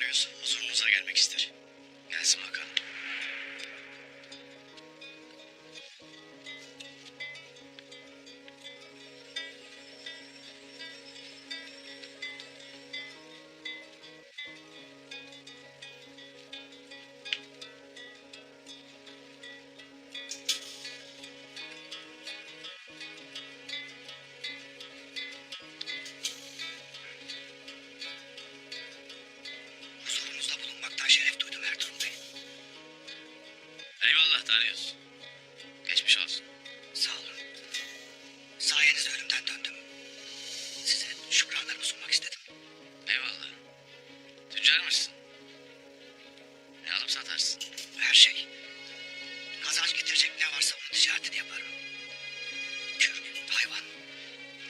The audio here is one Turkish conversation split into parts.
Darius huzurunuza gelmek ister. Gelsin bakalım. Huzurunuzda bulunmaktan şeref duydum Ertuğrul Bey. Eyvallah Darius. Geçmiş olsun. Sağ olun. Sayenizde ölümden döndüm. Size şükranlarımı sunmak istedim. Eyvallah. Tüccar mısın? Ne alıp satarsın? Her şey. Kazanç getirecek ne varsa onun ticaretini yaparım. Kürk, hayvan,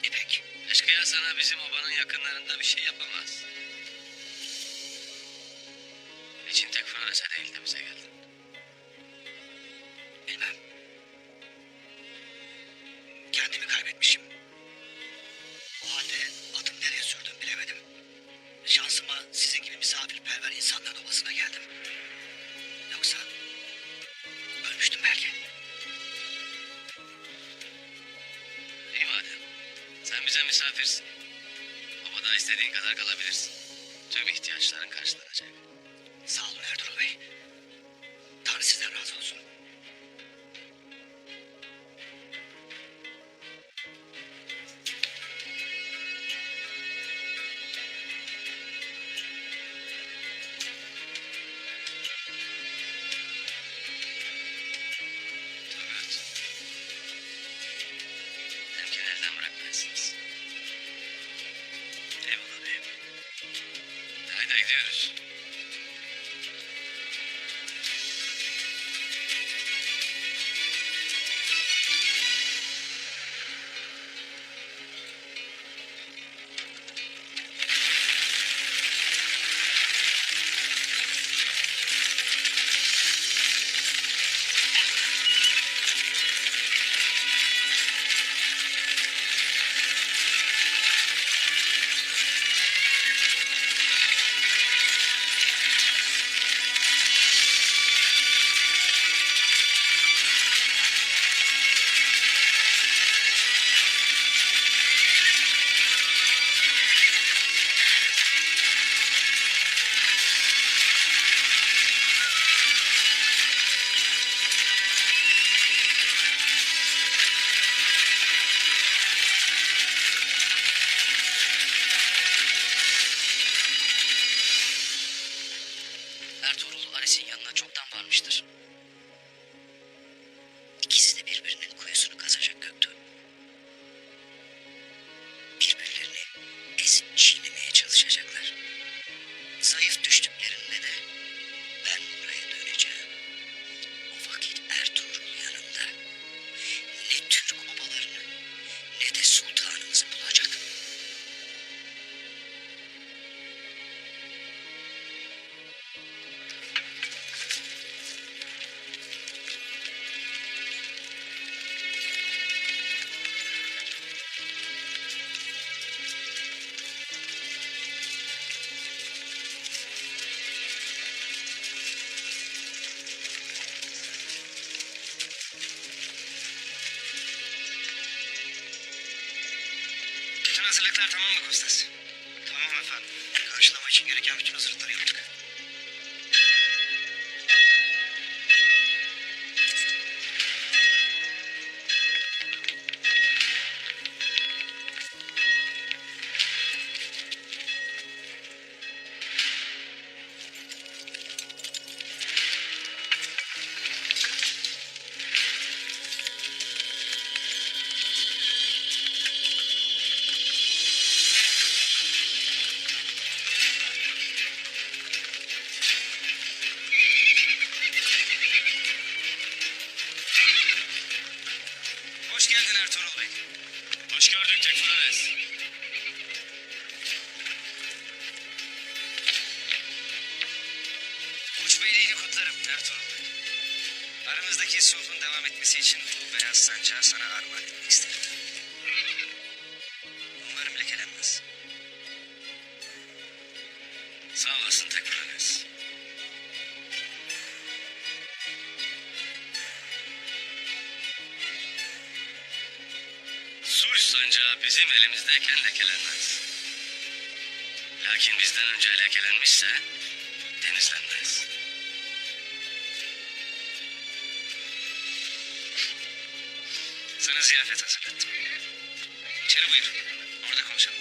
ipek. Eşkıya sana bizim obanın yakınlarında bir şey yapamaz. Niçin tek Flores'e değil de bize geldin? Bilmem. Kendimi kaybetmişim. O halde atımı nereye sürdüm bilemedim. Şansıma sizin gibi misafirperver insanların obasına geldim. Yoksa ölmüştüm belki. İyi madem. Sen bize misafirsin. Obada istediğin kadar kalabilirsin. Tüm ihtiyaçların karşılanacak. Sağ olun Ertuğrul Bey. Tanrı sizden razı olsun. Turgut. Temkin elden bırakmazsınız. Eyvallah beyim. Haydi gidiyoruz. Ertuğrul Ares'in yanına çoktan varmıştır. İkisi de birbirinin kuyusunu kazacak Göktuğ. Birbirlerini ezip çiğnemeye çalışacaklar. Zayıf düştüklerinde de ben buraya döneceğim. O vakit Ertuğrul yanında ne Türk obalarını ne de sultanımızı bulacak. Bütün hazırlıklar tamam mı Kostas? Tamam efendim. Karşılama için gereken bütün hazırlıkları yaptık. Hoş geldin Ertuğrul Bey. Hoş gördük tek Flores. Uç Beyliğini kutlarım Ertuğrul Bey. Aramızdaki sulhun devam etmesi için bu beyaz sancağı sana armağan etmek isterim. Umarım lekelenmez. Sağ olasın Tekfuranes. Sulh sancağı bizim elimizdeyken lekelenmez. Lakin bizden önce lekelenmişse temizlenmez. Sana ziyafet hazırlattım. İçeri buyur. Orada konuşalım.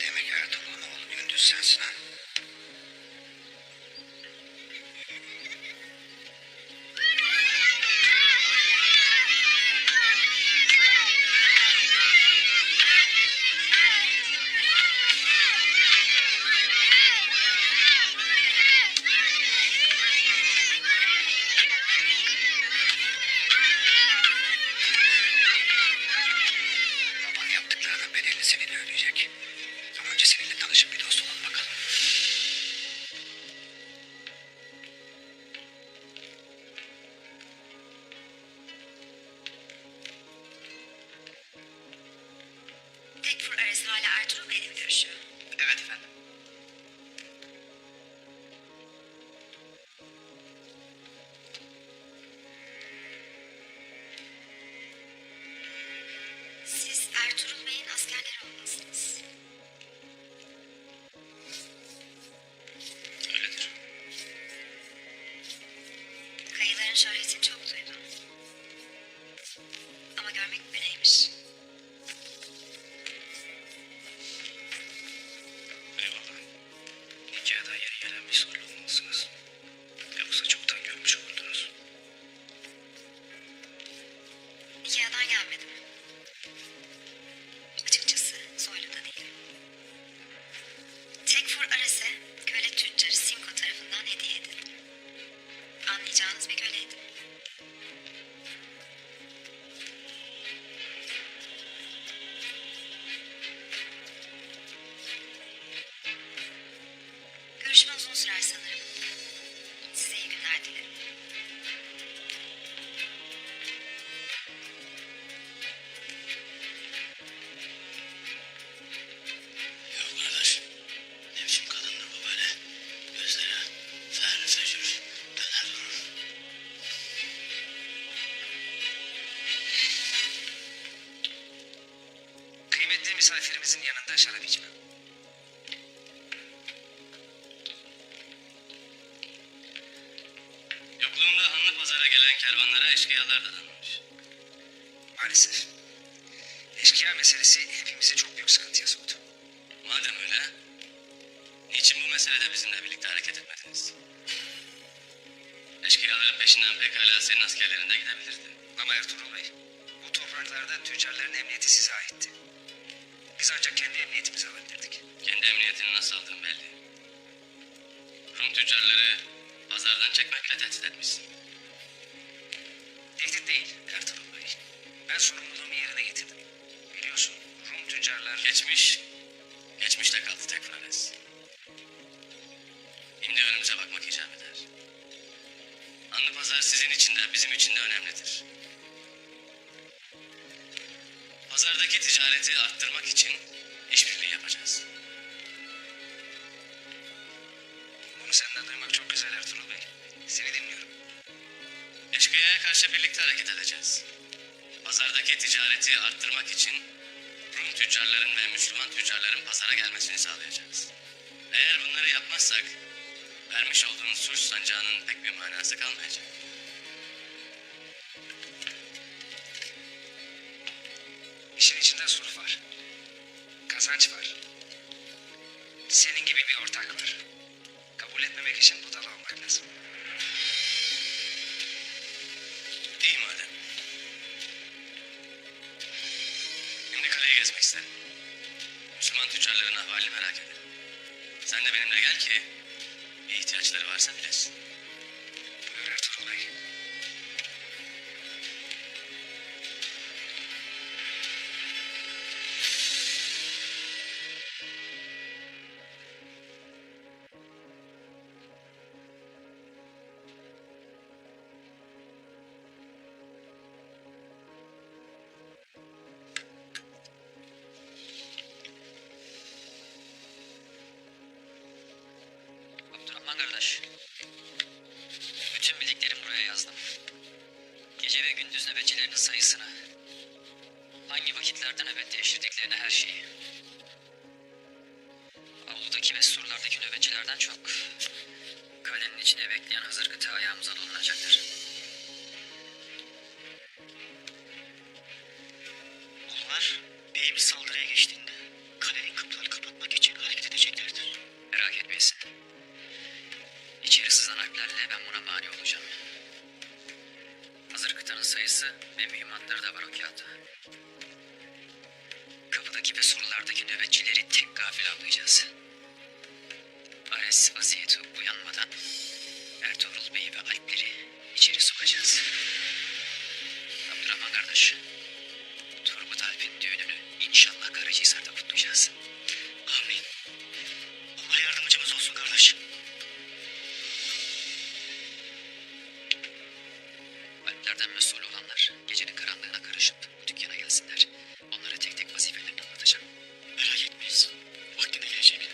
Demek Ertuğrul'un oğlu Gündüz sensin ha? Baban yaptıklarının bedelini seninle ödeyecek. Ama önce seninle tanışıp bir dost olalım bakalım. Tekfur arası hala Ertuğrul Bey'le mi görüşüyor? Evet efendim. Siz Ertuğrul Bey'in askerleri olmalısınız. Öyledir. Kayıların şöhretini çok duydum. Ama görmek bir neymiş? Eyvallah. Nikahda yeri gelen bir sorun olmalısınız. Yoksa çoktan görmüş olurdunuz. Nikahdan gelmedim. Açıkçası soylu da değilim. Tekfur arası köle tüccarı Simko tarafından hediye edildi. Anlayacağınız bir köleydim. Görüşme uzun sürer sanırım. Size iyi günler dilerim. Yok kardeş. Ne biçim kadındır bu böyle? Gözleri fer fecür döner durur. Kıymetli misafirimizin yanında şarap içme. Yokluğumda Hanlı Pazar'a gelen kervanlara eşkıyalar da danılmış. Maalesef. Eşkıya meselesi hepimizi çok büyük sıkıntıya soktu. Madem öyle, niçin bu meselede bizimle birlikte hareket etmediniz? Eşkıyaların peşinden pekala senin askerlerinde gidebilirdi. Ama Ertuğrul Bey, bu topraklarda tüccarların emniyeti size aitti. Biz ancak kendi emniyetimizi alabilirdik. Kendi emniyetini nasıl aldın belli. Rum tüccarları pazardan çekmekle tehdit etmişsin. Tehdit değil Ertuğrul Bey. Ben sorumluluğumu yerine getirdim. Biliyorsun Rum tüccarlar... Geçmişte kaldı Tekfuranes. Şimdi önümüze bakmak icap eder. Anlı Pazar sizin için de bizim için de önemlidir. Pazardaki ticareti arttırmak için işbirliği yapacağız. Bunu senden duymak çok güzel Ertuğrul Bey. Seni dinliyorum. Eşkıya'ya karşı birlikte hareket edeceğiz. Pazardaki ticareti arttırmak için Rum tüccarların ve Müslüman tüccarların pazara gelmesini sağlayacağız. Eğer bunları yapmazsak vermiş olduğunuz suç sancağının pek bir manası kalmayacak. İşin içinde sulh var. Kazanç var. Senin gibi bir ortak var. Kabul etmemek için budala olmak lazım. İyi madem. Şimdi kaleyi gezmek isterim. Müslüman tüccarların ahvalini merak ederim. Sen de benimle gel ki bir ihtiyaçları varsa bilesin. Buyur Ertuğrul Bey. Abdurrahman kardeş. Bütün bildiklerimi buraya yazdım. Gece ve gündüz nöbetçilerinin sayısını, hangi vakitlerde nöbet değiştirdiklerini, her şeyi. Avludaki ve surlardaki nöbetçilerden çok kalenin içine bekleyen hazır gıta ayağımıza dolunacaktır. Onlar beyimiz saldırıya geçtiğinde kalenin kapılarını kapatmak için hareket edeceklerdir. Merak etmeyesin. İçeri sızan alplerle ben buna mani olacağım. Hazır kıtanın sayısı ve mühimmatları da var o kağıtta. Kapıdaki ve surlardaki nöbetçileri tek gafil avlayacağız. Ares vaziyeti uyanmadan Ertuğrul Bey'i ve alpleri içeri sokacağız. Abdurrahman kardeş, Turgut Alp'in düğününü inşallah Karacahisar'da kutlayacağız. Amin. Allah yardımcımız olsun kardeş. Alplerden mesul olanlar gecenin karanlığına karışıp bu dükkana gelsinler. Onlara tek tek vazifelerini anlatacağım. Merak etmeyiz. Vaktinde gelecekler.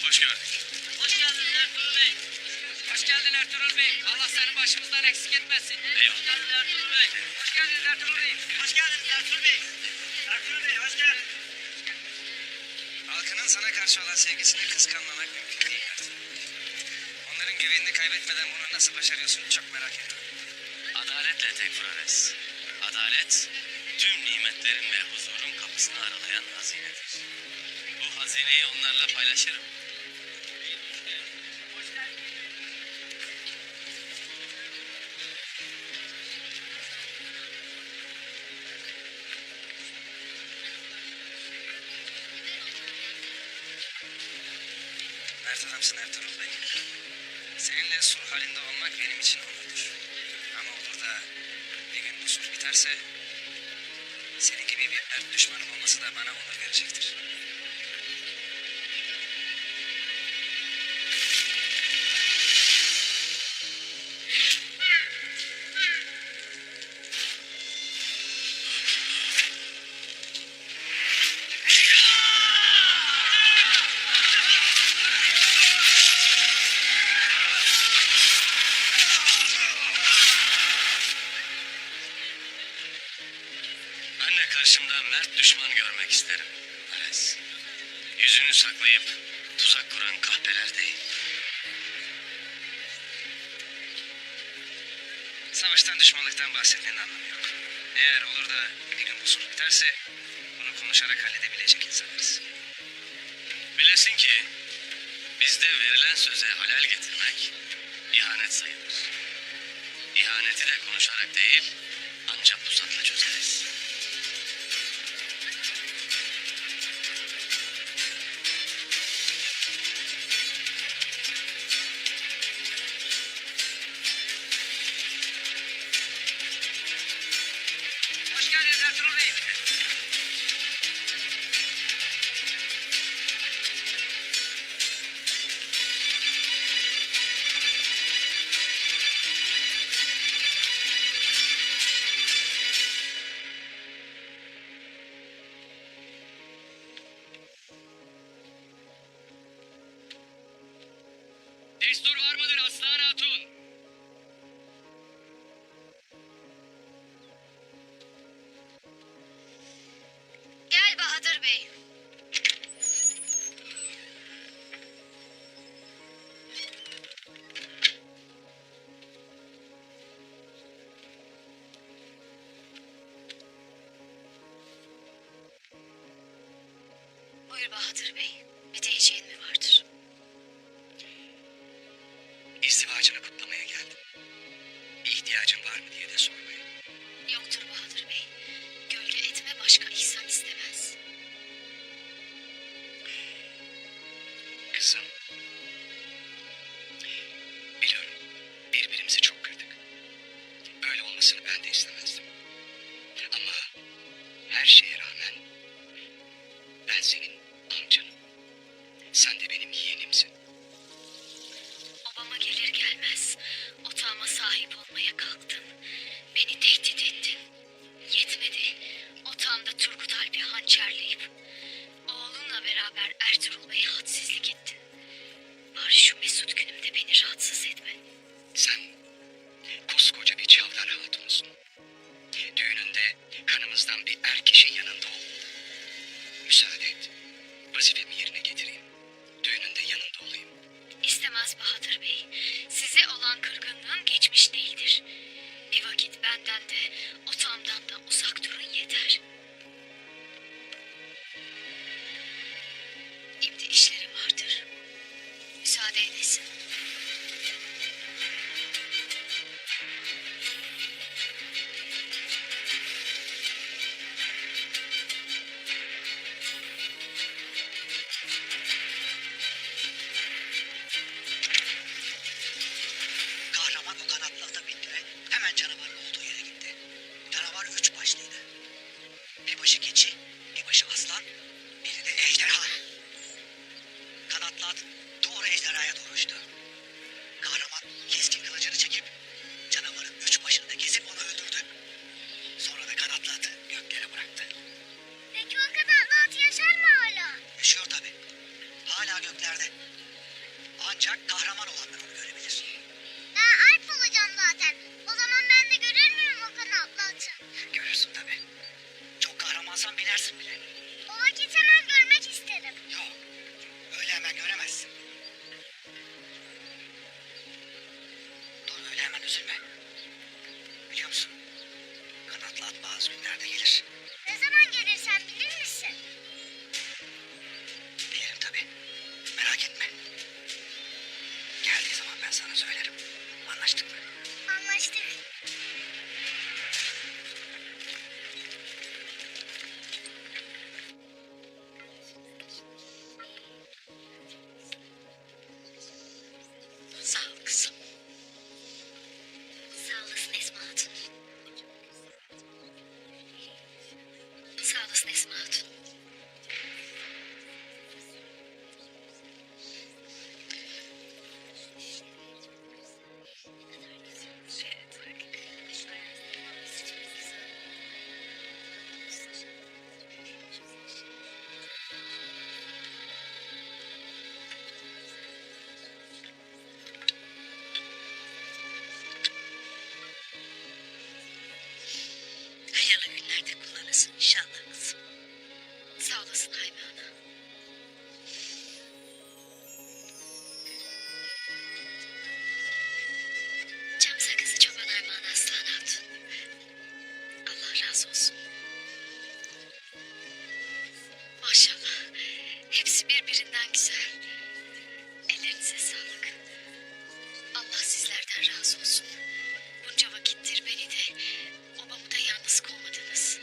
Hoş gördük. Hoş geldin Ertuğrul Bey. Hoş geldin Ertuğrul Bey. Allah seni başımızdan eksik etmesin. Eyvallah. Hoş geldin Ertuğrul Bey. Hoş geldiniz Ertuğrul Bey. Hoş geldiniz Ertuğrul Bey. Ertuğrul Bey hoş geldin. Halkının sana karşı olan sevgisini kıskanmamak mümkün değil artık. Onların güvenini kaybetmeden bunu nasıl başarıyorsun çok merak ediyorum. Adaletle Tekfur Ares. Adalet, tüm nimetlerin ve huzurun kapısını aralayan hazinedir. Bu hazineyi onlarla paylaşırım. Mert adamsın Ertuğrul Bey. Seninle sulh halinde olmak benim için onurdur. Ama olur da bir gün bu sulh biterse senin gibi bir mert düşmanım olması da bana onur verecektir. Ben de karşımda mert düşman görmek isterim Ares. Yüzünü saklayıp tuzak kuran kahpeler değil. Savaştan düşmanlıktan bahsetmenin anlamı yok. Eğer olur da bir gün bu sulh biterse bunu konuşarak halledebilecek insanlarız. Bilesin ki bizde verilen söze halal getirmek ihanet sayılır. İhaneti de konuşarak değil ancak pusatla çözeriz. Hoş geldiniz Ertuğrul Bey. Destur var mıdır Aslan Hatun? Gel Bahadır Bey. Buyur Bahadır Bey. Bir diyeceğin mi vardır? İzdivacını kutlamaya geldim. Bir ihtiyacın var mı diye de sormaya. Yoktur Bahadır Bey. Gölge etme başka ihsan istemez. Kızım. Biliyorum. Birbirimizi çok kırdık. Böyle olmasını ben de istemezdim. Ama her şeye rağmen ben senin amcanım. Sen de benim yeğenimsin. Obama gelir gelmez otağıma sahip olmaya kalktın. Beni tehdit ettin. Yetmedi. Otağımda Turgut Alp'i hançerleyip oğlunla beraber Ertuğrul Bey'e hadsizlik ettin. Bari şu mesut günümde beni rahatsız etme. Sen koskoca bir çavdar hatunusun. Düğününde kanımızdan bir er kişi yanında ol. Müsaade et. Vazifemi yerine getireyim. Düğününde yanında olayım. İstemez Bahadır Bey. Size olan kırgınlığım geçmiş değildir. Bir vakit benden de otağımdan da uzak durun yeter. Şimdi işlerim vardır. Müsaade edesin. Kahraman o kanatlı ata bindi ve hemen canavarın olduğu yere gitti. Canavar 3 başlıydı. Bir başı keçi, bir başı aslan, biri de ejderha. Kanatlı at doğru ejderhaya doğru uçtu. Kahraman keskin kılıcını çekip canavarın 3 başını da kesip onu öldürdü. Sonra da kanatlı atı göklere bıraktı. Peki o kanatlı at yaşar mı hala? Yaşıyor tabii. Hala göklerde. Ancak kahraman olanlar onu görebilir. Ben Alp olacağım zaten. O zaman ben de görür müyüm o kanatlı atı? Görürsün tabii. Çok kahramansan binersin bile. O vakit hemen görmek isterim. Yok. Öyle hemen göremezsin. Dur öyle hemen üzülme. Biliyor musun? Kanatlı at bazı günlerde gelir. Ne zaman gelirsen bilir misin? Bilirim tabii. Merak etme. Geldiği zaman ben sana söylerim. Anlaştık mı? Anlaştık. Sağ ol kızım. Sağ olasın Esma Hatun. Sağ olasın Esma Hatun. Hayırlı günlerde kullanırsın inşallah kızım. Sağ olasın Hayme Ana. Çam sakızı çoban Armağan Aslan Hatun. Allah razı olsun. Maşallah. Hepsi birbirinden güzel. Ellerinize sağlık. Allah sizlerden razı olsun. Bunca vakittir beni de, obamı da yalnız kovmadınız.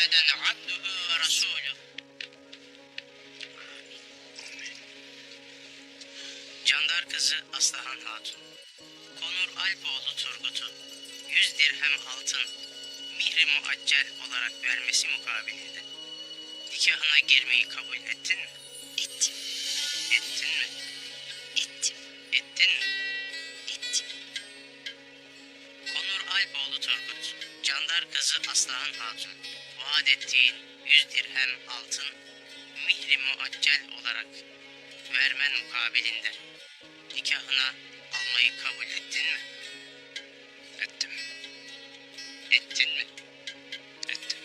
Muhammeden abduhu ve rasulü. Candar kızı Aslıhan Hatun, Konur Alpoğlu Turgut'u 100 dirhem altın mihri muaccel olarak vermesi mukabilinde nikahına girmeyi kabul ettin mi? Ettim, Ettin mi? ettim, Ettin mi? ettim. Konur Alpoğlu Turgut, Candar kızı Aslıhan Hatun, vaat ettiğin 100 dirhem altın mihri muaccel olarak vermen mukabilinde nikahına almayı kabul ettin mi? Ettim. Ettin mi? Ettim.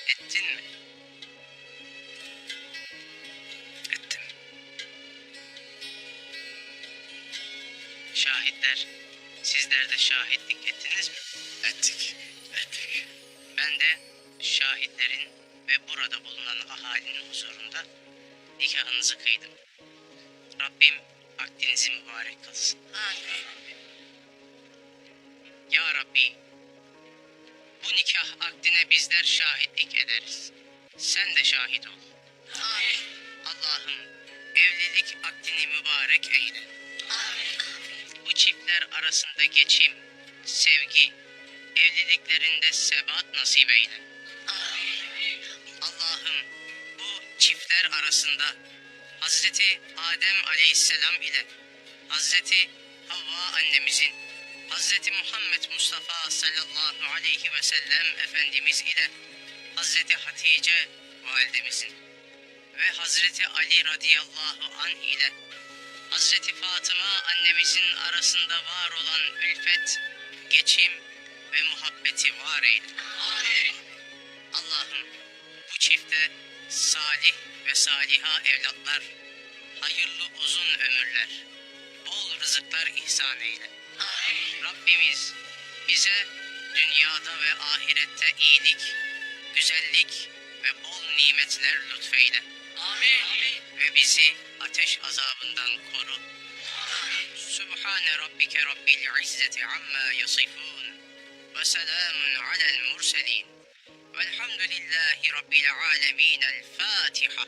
Ettin mi? Ettim. Şahitler, sizler de şahitlik ettiniz mi? Ettik. Ettik. Ben de şahitlerin ve burada bulunan ahalinin huzurunda nikahınızı kıydım. Rabbim akdinizi mübarek kılsın. Ya Rabbi, bu nikah akdine bizler şahitlik ederiz. Sen de şahit ol. Allah'ım evlilik akdini mübarek eyle. Bu çiftler arasında geçim, sevgi, evliliklerinde sebat nasip eyle. Allah'ım bu çiftler arasında Hazreti Adem Aleyhisselam ile Hazreti Havva annemizin, Hazreti Muhammed Mustafa sallallahu aleyhi ve sellem Efendimiz ile Hazreti Hatice validemizin ve Hazreti Ali radıyallahu anh ile Hazreti Fatıma annemizin arasında var olan ülfet, geçim ve muhabbeti var eyle. Allah'ım bu çifte salih ve saliha evlatlar, hayırlı uzun ömürler, bol rızıklar ihsan eyle. Rabbimiz bize dünyada ve ahirette iyilik, güzellik ve bol nimetler lütfeyle. Ve bizi ateş azabından koru. Sübhane Rabbike Rabbil İzzeti amma yasifun ve selamun alel murselin velhamdülillahi Rabbil alemin. El Fatiha.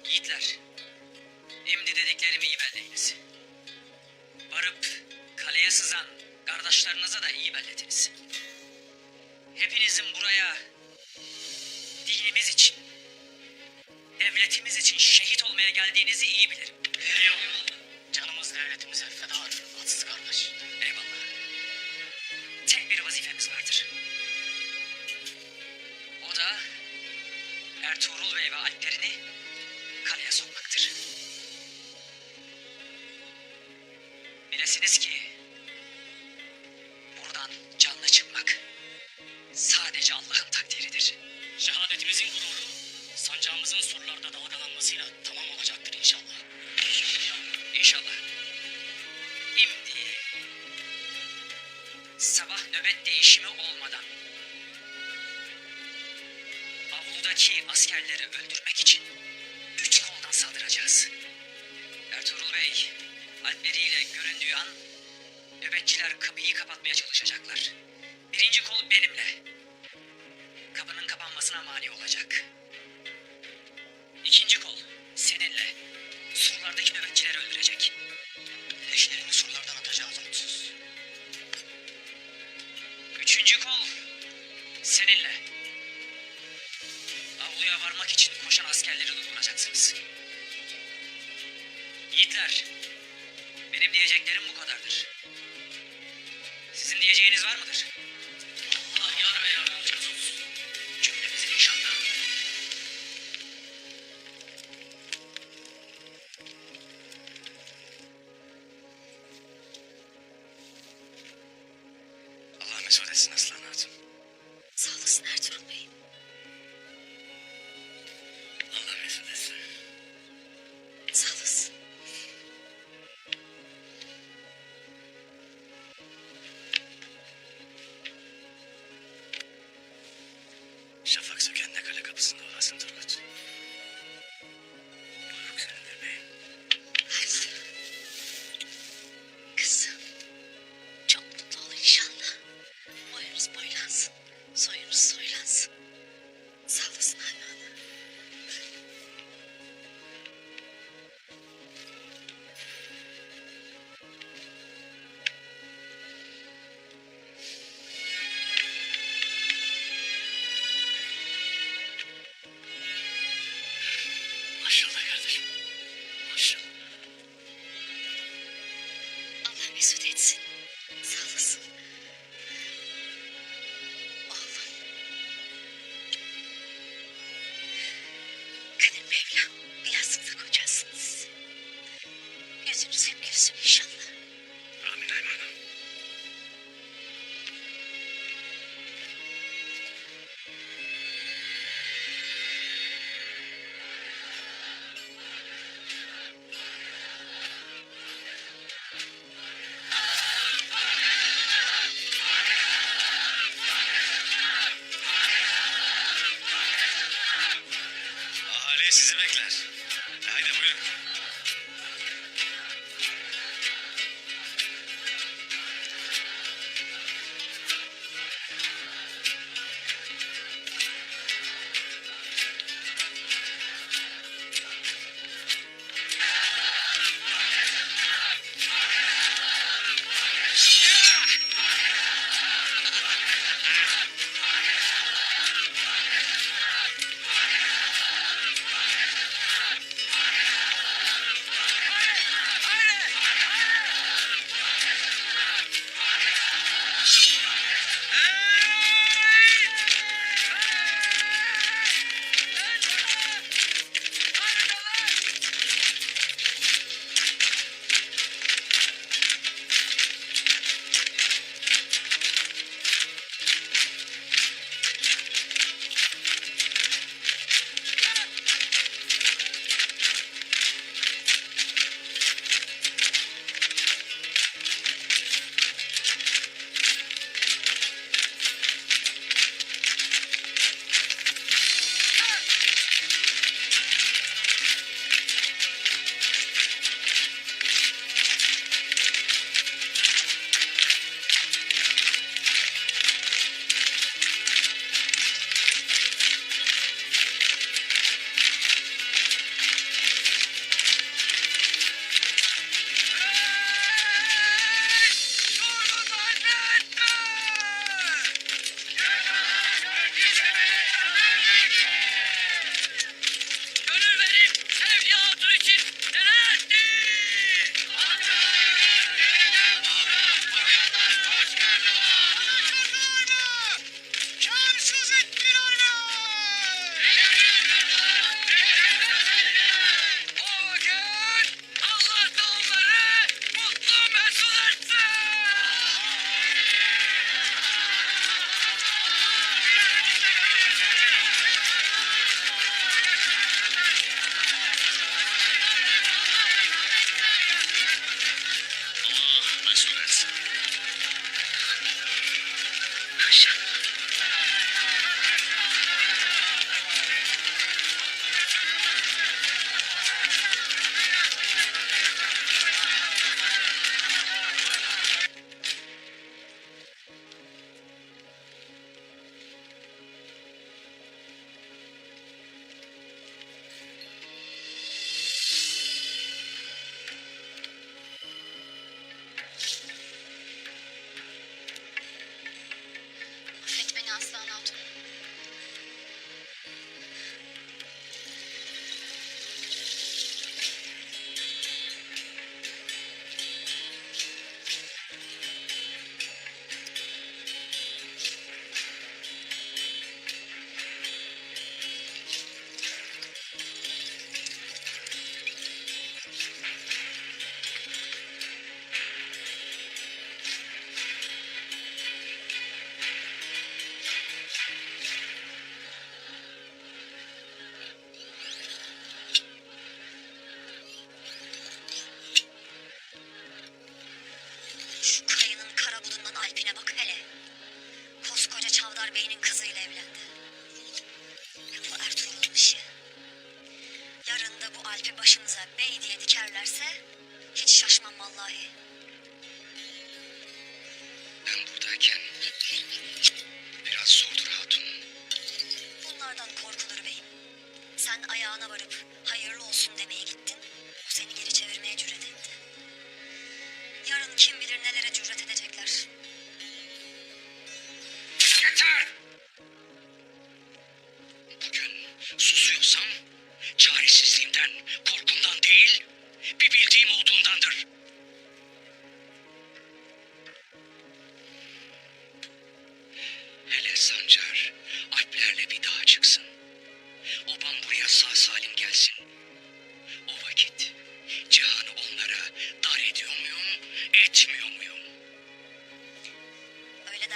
Yiğitler, emdi dediklerimi iyi belleyiniz. Varıp kaleye sızan kardeşlerinize de iyi belletiniz. Hepinizin buraya dinimiz için, devletimiz için şehit olmaya geldiğinizi iyi bilirim. Canımız devletimize fedadır atsız kardeş. Eyvallah. Tek bir vazifemiz vardır. O da Ertuğrul Bey ve alplerini kaleye sokmaktır. Bilesiniz ki buradan canlı çıkmak sadece Allah'ın takdiridir. Şehadetimizin gururu sancağımızın surlarda dalgalanmasıyla tamam olacaktır inşallah. İnşallah. Şimdi sabah nöbet değişimi olmadan avludaki askerleri öldürmek için 3 koldan saldıracağız. Ertuğrul Bey alpleriyle göründüğü an nöbetçiler kapıyı kapatmaya çalışacaklar. Birinci kol benimle. Kapının kapanmasına mani olacak. İkinci kol seninle. Surlardaki nöbetçileri öldürecek. Leşlerini surlardan atacağız atsız. Üçüncü kol seninle. Avluya varmak için koşan askerleri durduracaksınız. Yiğitler, benim diyeceklerim bu kadardır. Sizin diyeceğiniz var mıdır? Allah yar ve yardımcınız olsun. Cümlemizin inşallah. Allah mesut etsin Aslan Hatun. Sağ olasın Ertuğrul Bey. Allah mesut etsin. Sağ olasın. Şafak sökenle kale kapısında olasın Turgut. Buyruk senindir beyim. Kızım. Çok mutlu ol inşallah. Boyunuz boylansın. Soyunuz soylansın.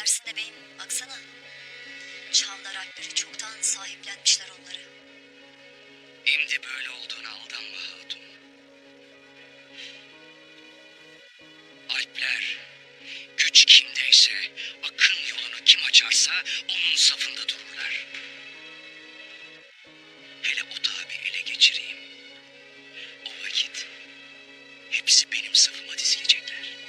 Dersin de beyim baksana. Çavdar Alpleri çoktan sahiplenmişler onları. Şimdi böyle olduğuna aldanma hatun. Alpler, güç kimdeyse, akın yolunu kim açarsa onun safında dururlar. Hele otağı bir ele geçireyim. O vakit hepsi benim safıma dizilecekler.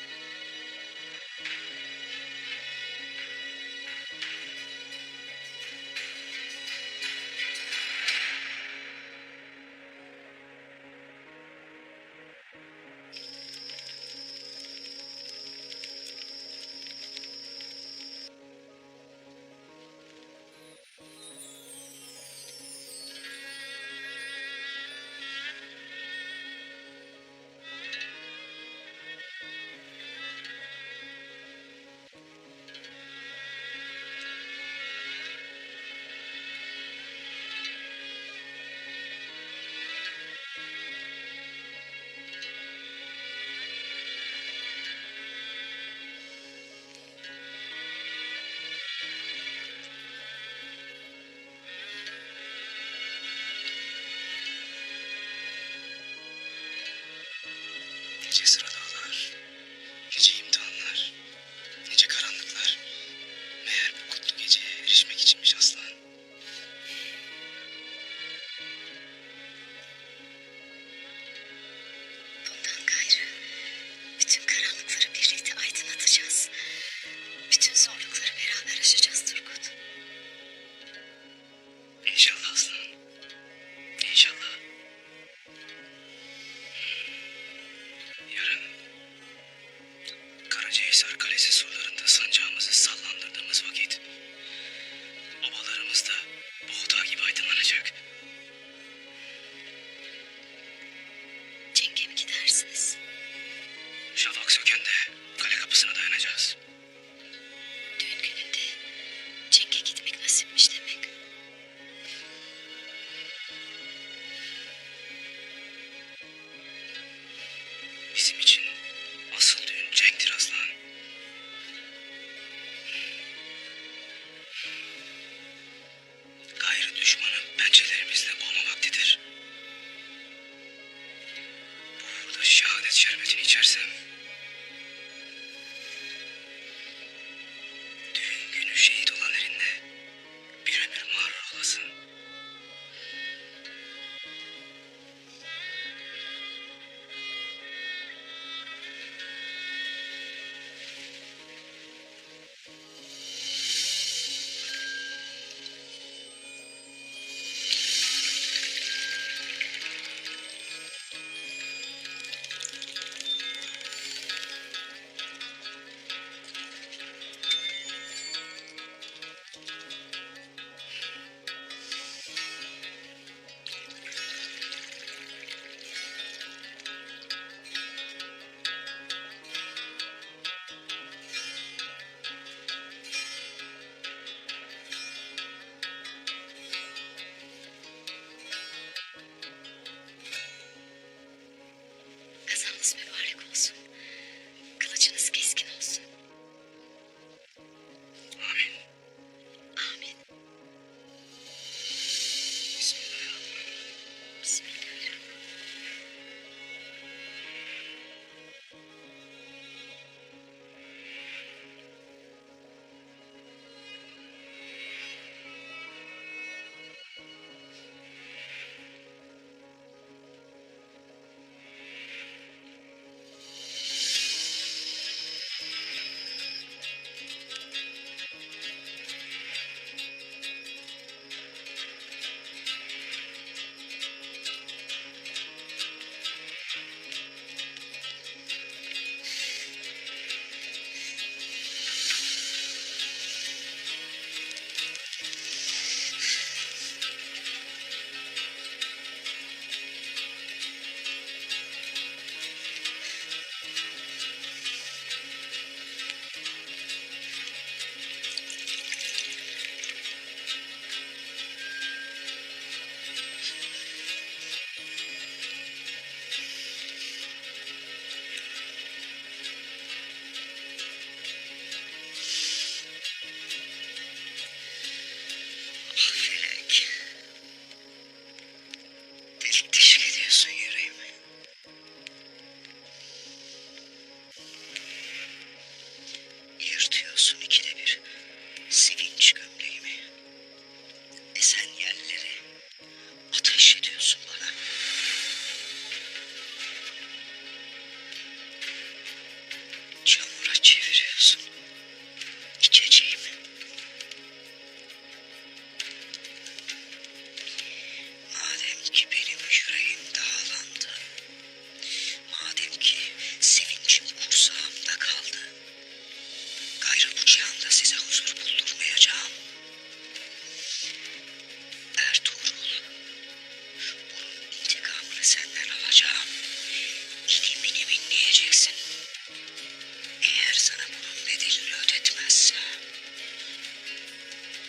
bedelini ödetmezse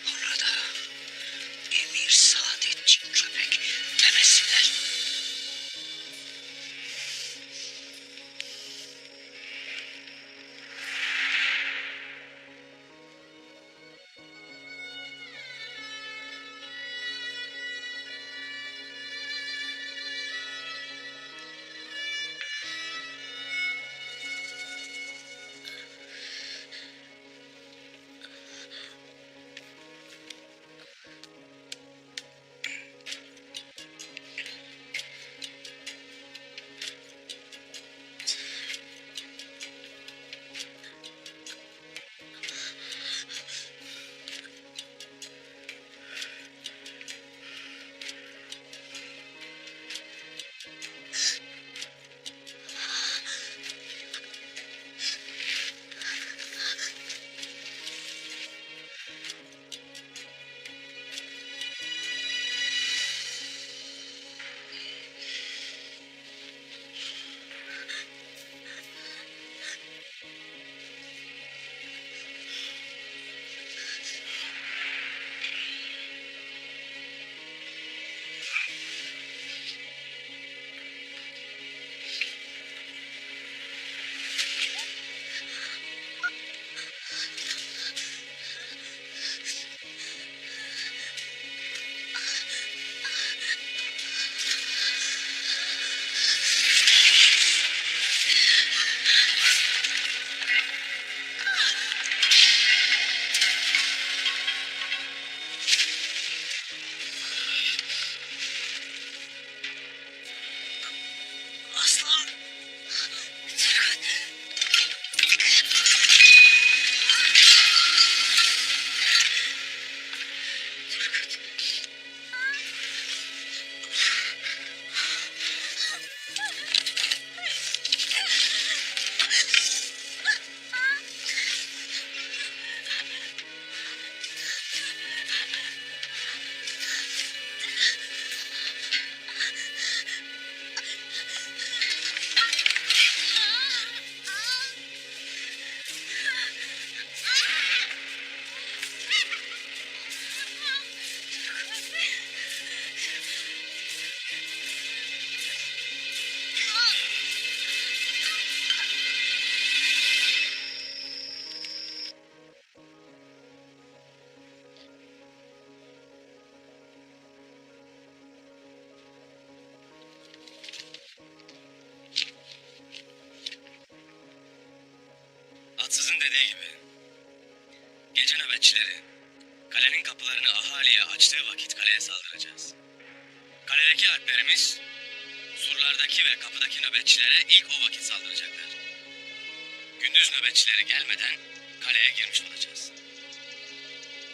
orada Emir Saadetçi köpek demesinler. Aslan! Atsız'ın dediği gibi gece nöbetçileri kalenin kapılarını ahaliye açtığı vakit kaleye saldıracağız. Kaledeki alplerimiz surlardaki ve kapıdaki nöbetçilere ilk o vakit saldıracaklar. Gündüz nöbetçileri gelmeden kaleye girmiş olacağız.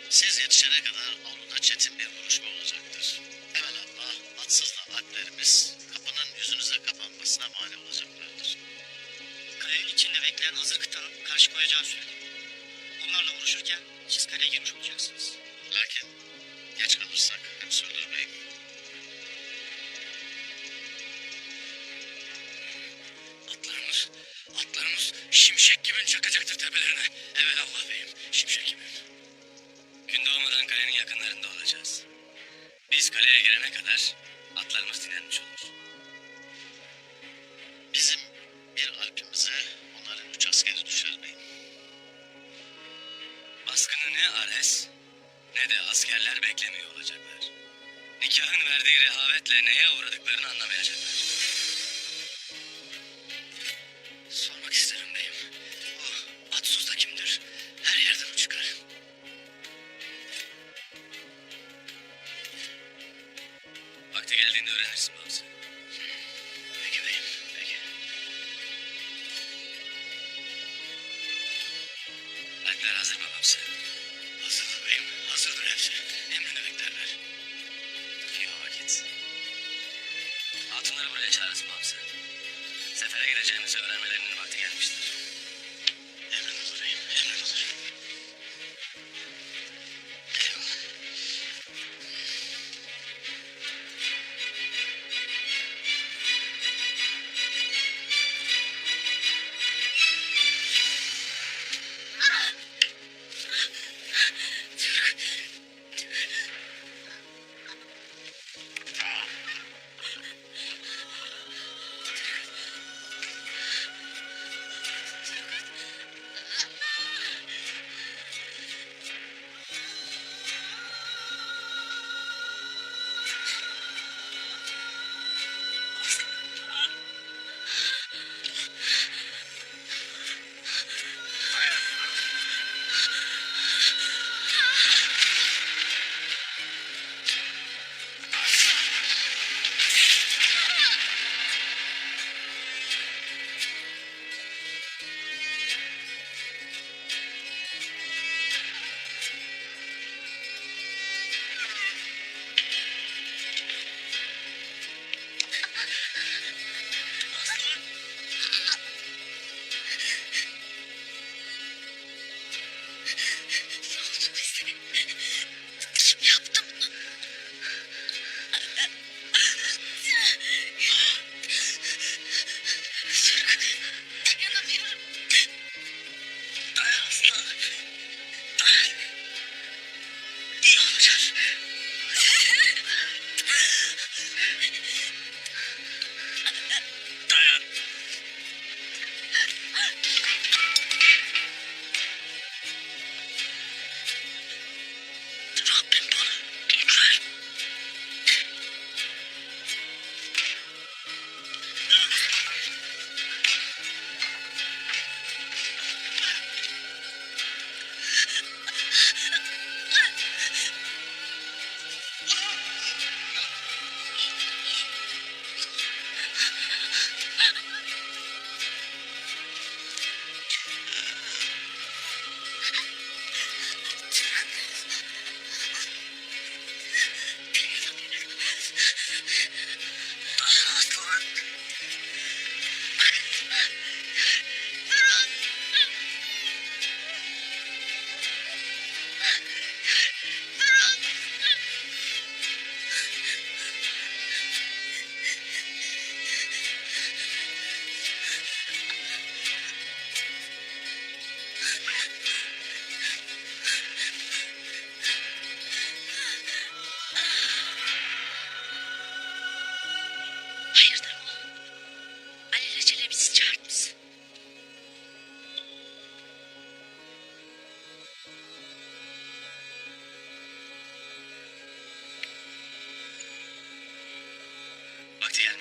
Siz yetişene kadar avluda çetin bir vuruşma olacaktır. Evelallah atsızla alplerimiz kapının yüzünüze kapanmasına mani olacaklardır. Kalenin içinde bekleyen hazır kıtanın karşı koyacağını söyledi. Onlarla vuruşurken siz kaleye girmiş olacaksınız. Lakin geç kalırsak hem sürdürmeyin. Atlarımız şimşek gibi çakacaktır tepelerine. Evelallah beyim, şimşek gibi. Gün doğmadan kalenin yakınlarında olacağız. Biz kaleye girene kadar atlarımız dinlenmiş olur. Bizim bir alpimize onların 3 askeri düşermeyin. Baskını ne Ares ne de askerler beklemiyor olacaklar. Nikahın verdiği rehavetle neye uğradıklarını anlamayacaklar. Sormak isterim beyim. O Atsuz da kimdir? Her yerden o çıkar. Vakti geldiğinde öğrenirsin babası. Peki beyim, peki. Alpler hazır mı babası? Hazırdır beyim, hazırdır hepsi. Emrini beklerler. İyi o vakit. Hatunları buraya çağırırsın babası. Sefere gideceğimizi öğrenmelerinin vakti gelmiştir. Emrin olur beyim, emrin olur. Eyvallah.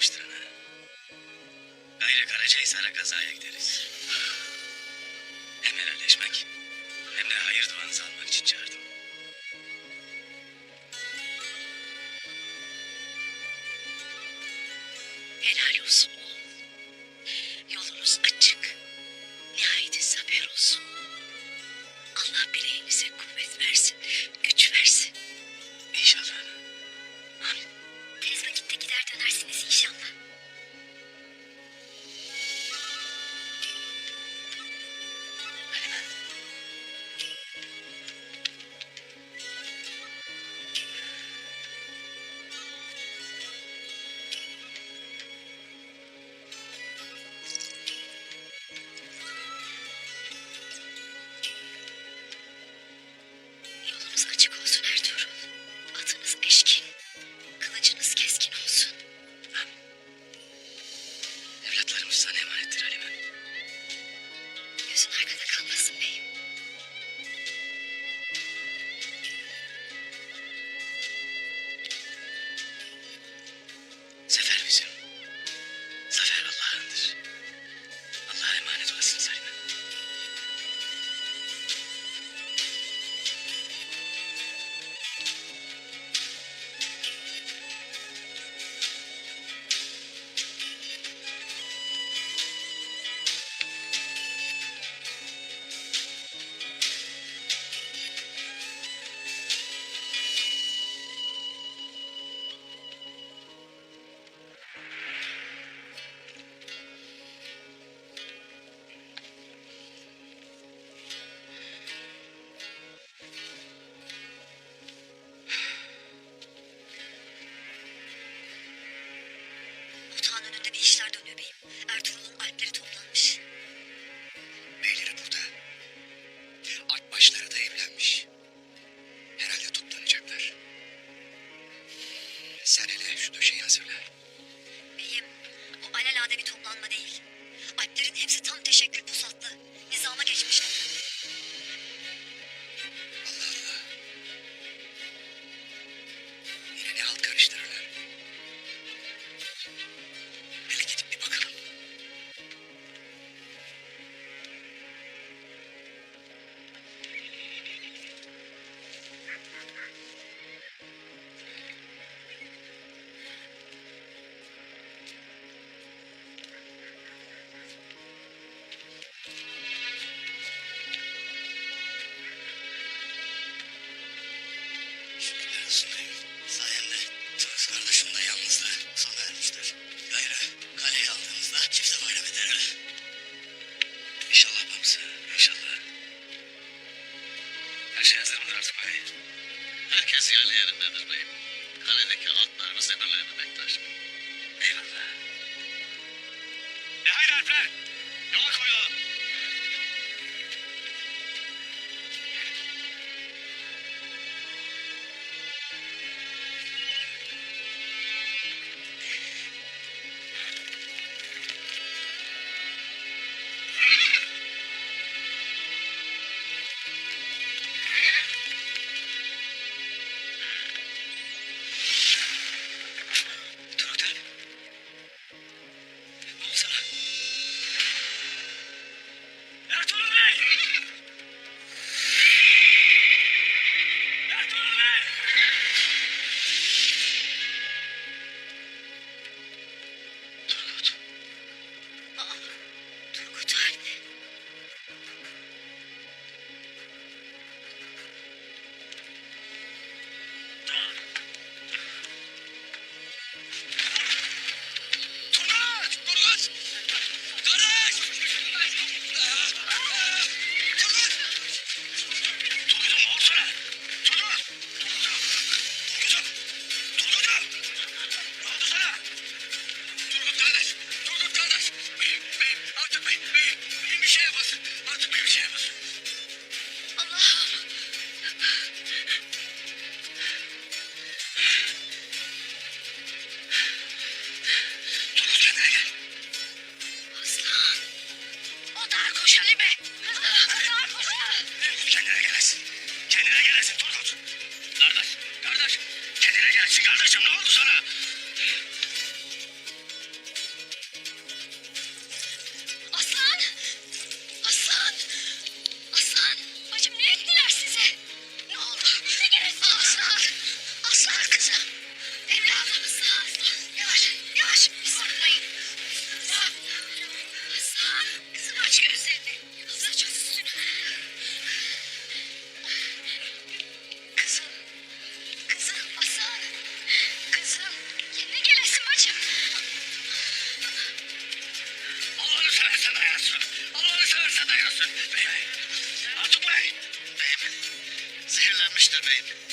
kalmıştır ana. Gayrı Karacahisar'a kazaya gideriz. Hem helalleşmek hem de hayır duanızı almak için çağırdım. Helal olsun oğul. Yolunuz açık. Nihayet zafer olsun. Allah bileğinize kuvvet versin, güç versin. İnşallah ana. Amin. Tez vakitte gider dönersiniz inşallah. Halime. Yolunuz açık olsun Ertuğrul. Atınız eşkin, kılıcınız keskin olsun. Evlatlarımız sana emanettir Halime. Gözün arkada kalmasın beyim. Zafer bizim. Zafer Allah'ındır. Allah'a emanet olasınız Halime. Otağın önünde bir işler dönüyor beyim. Ertuğrul'un alpleri toplanmış. Beyleri burada. Alp başları da evlenmiş. Herhalde toplanacaklar. Sen hele şu döşeyi hazırla. Beyim, bu alelade bir toplanma değil. Alplerin hepsi tam teşekkül pusatlı. Nizama geçmişler. Allah Allah. Yine ne halt karıştırırlar. Hele gidip bir bakalım. Şükürler olsun beyim. Sayende Tunus kardeşim de yalnızlığı sona ermiştir. Gayrı kaleyi aldığımızda çifte bayram ederler. İnşallah Bamsı, inşallah. Her şey hazır mıdır artık bey? Herkes yerli yerindedir beyim. Kaledeki atlarımız emirlerini bekler. Eyvallah. Haydi Alpler, yola koyulalım. Turgut Alp. Ne oldu sana? Ertuğrul Bey! Ertuğrul Bey! Turgut. Turgut Alp. Turgut! Turgut! Kardeş! Turgut'um ne oldu sana? Turgut! Turgut'um! Turgut'um! Ne oldu sana? Turgut kardeş! Turgut kardeş! Beyim, artık beyim bir şey yapmasın. Artık beyim bir şey yapmasın. Allah'ım. Turgut kendine gel. Aslan. Odağa koş Halime. Odağa koş. Kendine gelesin. Kendine gelesin Turgut. Kardeş, kardeş. Kendine gelesin kardeşim ne oldu sana? beyim.